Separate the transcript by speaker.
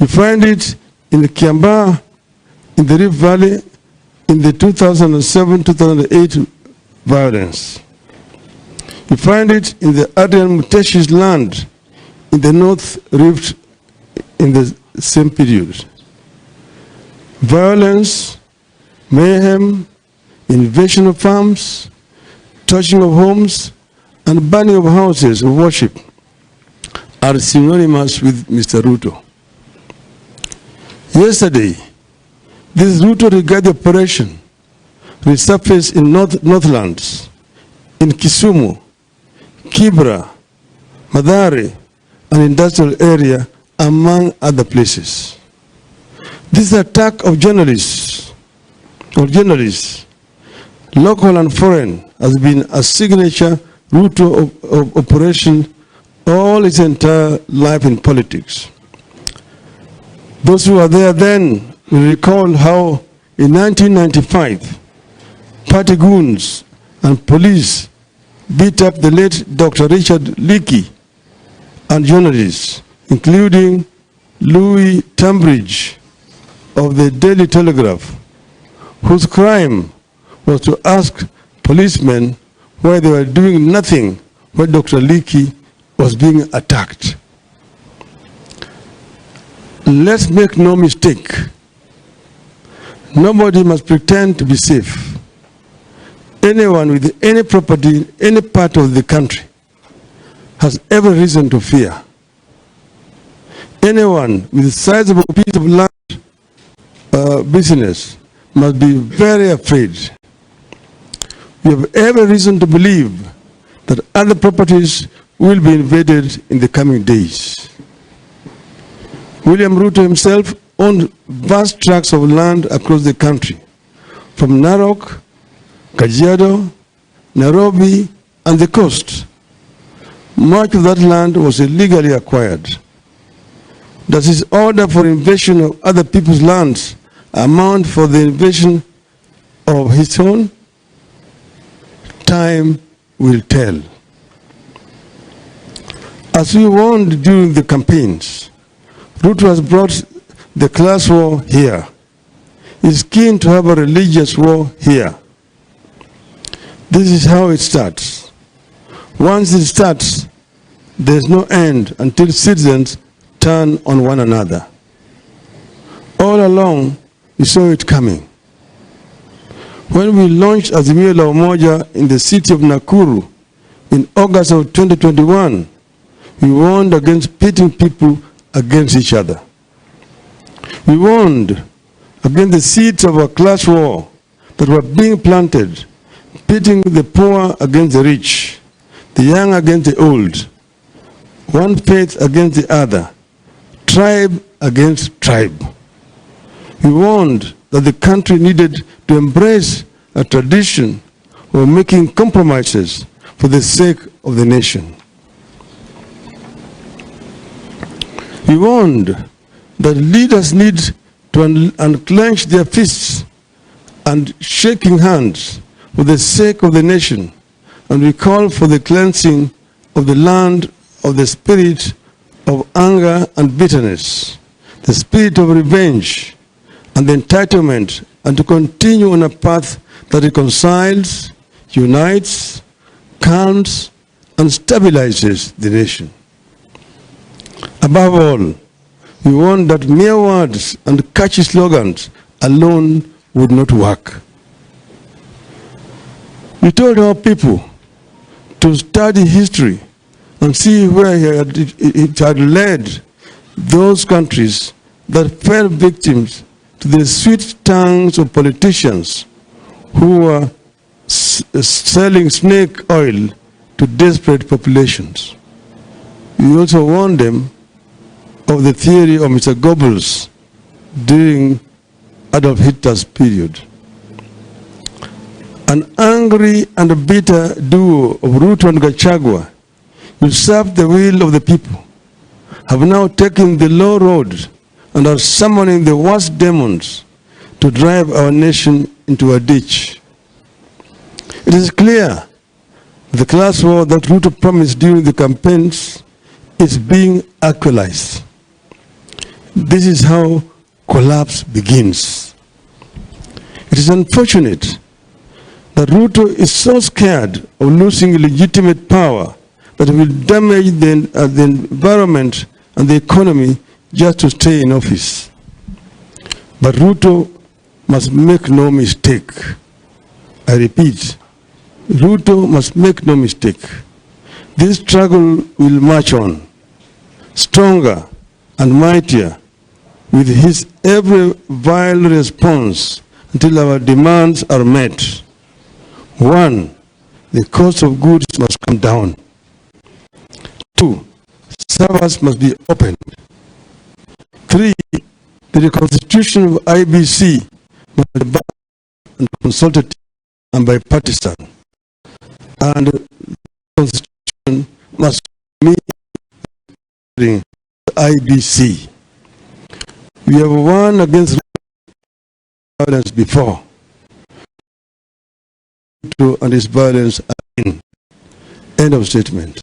Speaker 1: You find it in the Kiambaa, in the Rift Valley, in the 2007-2008 violence. You find it in the Adrian Muteshi's land in the North Rift in the same period. Violence, mayhem, invasion of farms, touching of homes, and burning of houses of worship are synonymous with Mr. Ruto. Yesterday, this Ruto-regarded operation resurfaced in Northlands, in Kisumu, Kibra, Mathare, and industrial area, among other places. This attack of journalists, local and foreign, has been a signature Ruto of operation all its entire life in politics. Those who were there then will recall how in 1995, party goons and police beat up the late Dr. Richard Leakey and journalists, including Louis Tambridge of the Daily Telegraph, whose crime was to ask policemen why they were doing nothing when Dr. Leakey was being attacked. Let's make no mistake. Nobody must pretend to be safe. Anyone with any property in any part of the country has every reason to fear. Anyone with a sizable piece of land business must be very afraid. We have every reason to believe that other properties will be invaded in the coming days. William Ruto himself owned vast tracts of land across the country, from Narok, Kajiado, Nairobi, and the coast. Much of that land was illegally acquired. Does his order for invasion of other people's lands amount for the invasion of his own? Time will tell. As we warned during the campaigns, Ruto has brought the class war here. He's keen to have a religious war here. This is how it starts. Once it starts, there's no end until citizens turn on one another. All along, we saw it coming. When we launched Azimio la Umoja in the city of Nakuru in August of 2021, we warned against pitting people against each other. We warned against the seeds of a class war that were being planted, pitting the poor against the rich, the young against the old, one faith against the other, tribe against tribe. We warned that the country needed to embrace a tradition of making compromises for the sake of the nation. We warned that leaders need to unclench their fists and shaking hands for the sake of the nation, and we call for the cleansing of the land of the spirit of anger and bitterness, the spirit of revenge and the entitlement, and to continue on a path that reconciles, unites, calms, and stabilizes the nation. Above all, we warn that mere words and catchy slogans alone would not work. We told our people to study history and see where it had led those countries that fell victims to the sweet tongues of politicians who were selling snake oil to desperate populations. We also warned them of the theory of Mr. Goebbels during Adolf Hitler's period. An angry and bitter duo of Ruto and Gachagua, who served the will of the people, have now taken the low road and are summoning the worst demons to drive our nation into a ditch. It is clear the class war that Ruto promised during the campaigns is being actualized. This is how collapse begins. It is unfortunate that Ruto is so scared of losing legitimate power that he will damage the environment and the economy just to stay in office. But Ruto must make no mistake. I repeat, Ruto must make no mistake. This struggle will march on, stronger and mightier, with his every vile response until our demands are met. 1, the cost of goods must come down. 2, servers must be opened. 3, the reconstitution of IBC must be balanced and consultative and bipartisan. And the constitution must mean the IBC. We have won against violence before. And his violence again. End of statement.